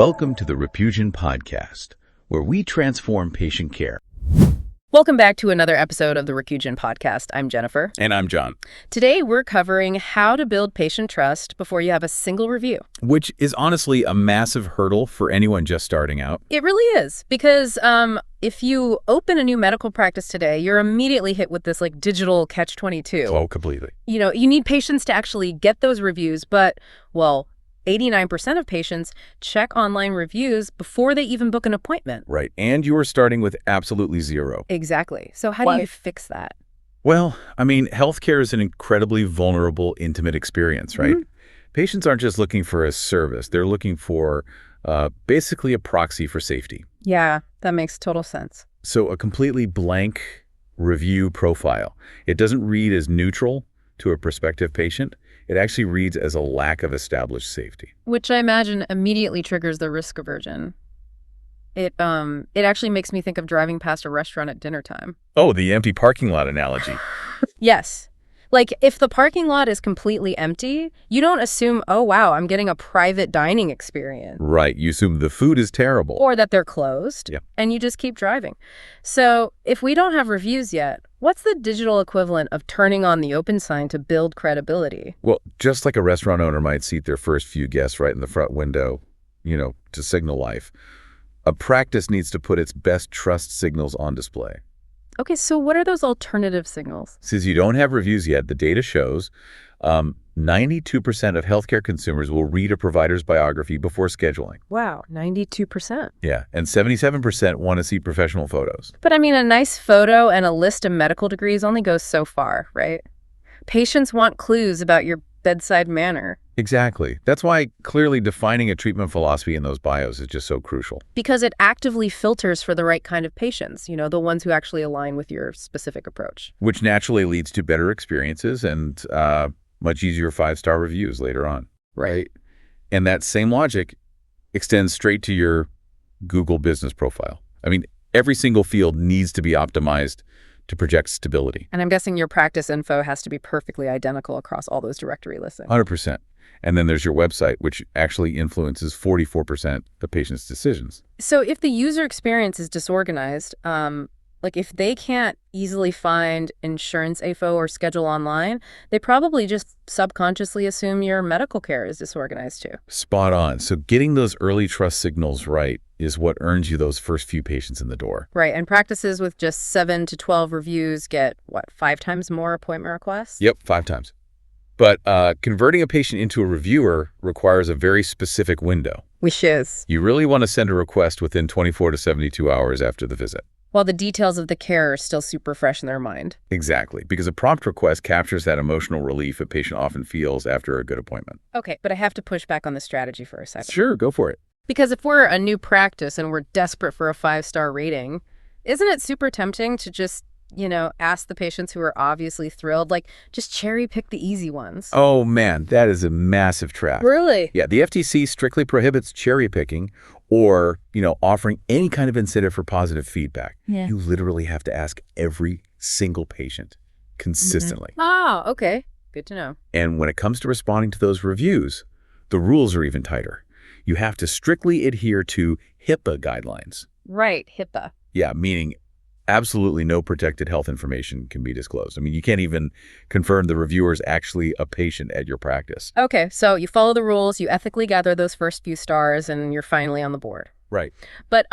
Welcome to the Repugen Podcast, where we transform patient care. Welcome back to another episode of the Repugen Podcast. I'm Jennifer. And I'm John. Today, we're covering how to build patient trust before you have a single review. Which is honestly a massive hurdle for anyone just starting out. It really is, because if you open a new medical practice today, you're immediately hit with this digital catch-22. Oh, completely. You need patients to actually get those reviews, but, 89% of patients check online reviews before they even book an appointment. Right. And you are starting with absolutely zero. Exactly. So how do you fix that? Well, healthcare is an incredibly vulnerable, intimate experience, right? Mm-hmm. Patients aren't just looking for a service. They're looking for basically a proxy for safety. Yeah, that makes total sense. So a completely blank review profile. It doesn't read as neutral to a prospective patient. It actually reads as a lack of established safety. Which I imagine immediately triggers the risk aversion. It actually makes me think of driving past a restaurant at dinner time. Oh, the empty parking lot analogy. Yes. If the parking lot is completely empty, you don't assume, oh, wow, I'm getting a private dining experience. Right. You assume the food is terrible. Or that they're closed. Yep. And you just keep driving. So if we don't have reviews yet, what's the digital equivalent of turning on the open sign to build credibility? Well, just like a restaurant owner might seat their first few guests right in the front window, to signal life, a practice needs to put its best trust signals on display. Okay, so what are those alternative signals? Since you don't have reviews yet, the data shows 92% of healthcare consumers will read a provider's biography before scheduling. Wow, 92%. Yeah, and 77% want to see professional photos. But a nice photo and a list of medical degrees only goes so far, right? Patients want clues about your bedside manner. Exactly. That's why clearly defining a treatment philosophy in those bios is just so crucial. Because it actively filters for the right kind of patients, the ones who actually align with your specific approach. Which naturally leads to better experiences and much easier 5-star reviews later on. Right. And that same logic extends straight to your Google business profile. Every single field needs to be optimized to project stability. And I'm guessing your practice info has to be perfectly identical across all those directory listings. 100%. And then there's your website, which actually influences 44% of patients' decisions. So if the user experience is disorganized, if they can't easily find insurance info or schedule online, they probably just subconsciously assume your medical care is disorganized too. Spot on. So getting those early trust signals right is what earns you those first few patients in the door. Right. And practices with just 7 to 12 reviews get, 5 times more appointment requests? Yep, 5 times. But converting a patient into a reviewer requires a very specific window. Which is? You really want to send a request within 24 to 72 hours after the visit. While the details of the care are still super fresh in their mind. Exactly, because a prompt request captures that emotional relief a patient often feels after a good appointment. Okay, but I have to push back on the strategy for a second. Sure, go for it. Because if we're a new practice and we're desperate for a 5-star rating, isn't it super tempting to just ask the patients who are obviously thrilled, just cherry pick the easy ones? Oh, man, that is a massive trap. Really? Yeah, the FTC strictly prohibits cherry picking or, offering any kind of incentive for positive feedback. Yeah. You literally have to ask every single patient consistently. Mm-hmm. Oh, okay. Good to know. And when it comes to responding to those reviews, the rules are even tighter. You have to strictly adhere to HIPAA guidelines. Right, HIPAA. Yeah, meaning absolutely no protected health information can be disclosed. You can't even confirm the reviewer is actually a patient at your practice. Okay, so you follow the rules, you ethically gather those first few stars, and you're finally on the board. Right. But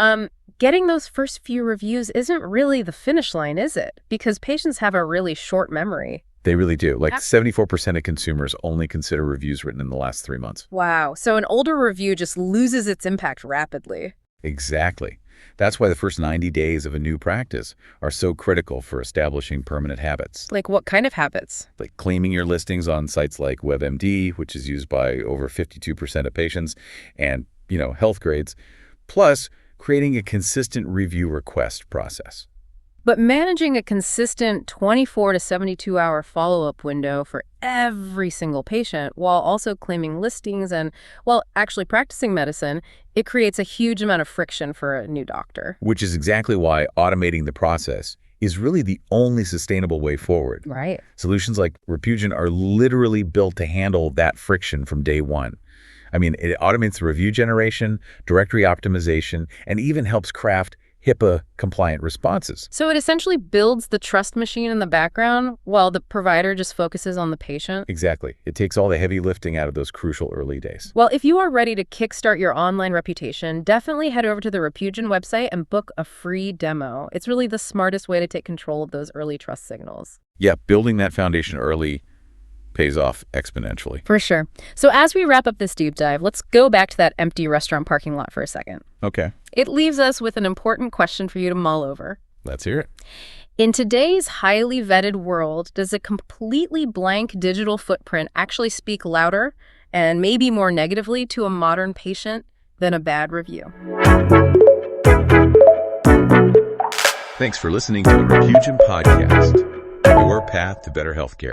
getting those first few reviews isn't really the finish line, is it? Because patients have a really short memory. They really do. 74% of consumers only consider reviews written in the last 3 months. Wow. So an older review just loses its impact rapidly. Exactly. That's why the first 90 days of a new practice are so critical for establishing permanent habits. Like what kind of habits? Like claiming your listings on sites like WebMD, which is used by over 52% of patients, and, Healthgrades, plus creating a consistent review request process. But managing a consistent 24 to 72 hour follow-up window for every single patient while also claiming listings and while actually practicing medicine, it creates a huge amount of friction for a new doctor. Which is exactly why automating the process is really the only sustainable way forward. Right. Solutions like Repugen are literally built to handle that friction from day one. I mean, it automates review generation, directory optimization, and even helps craft HIPAA-compliant responses. So it essentially builds the trust machine in the background while the provider just focuses on the patient? Exactly. It takes all the heavy lifting out of those crucial early days. Well, if you are ready to kickstart your online reputation, definitely head over to the Repugen website and book a free demo. It's really the smartest way to take control of those early trust signals. Yeah, building that foundation early pays off exponentially. For sure. So as we wrap up this deep dive, let's go back to that empty restaurant parking lot for a second. Okay, It leaves us with an important question for you to mull over. let's hear it. In today's highly vetted world, does a completely blank digital footprint actually speak louder and maybe more negatively to a modern patient than a bad review? Thanks for listening to the Repugen Podcast, your path to better healthcare.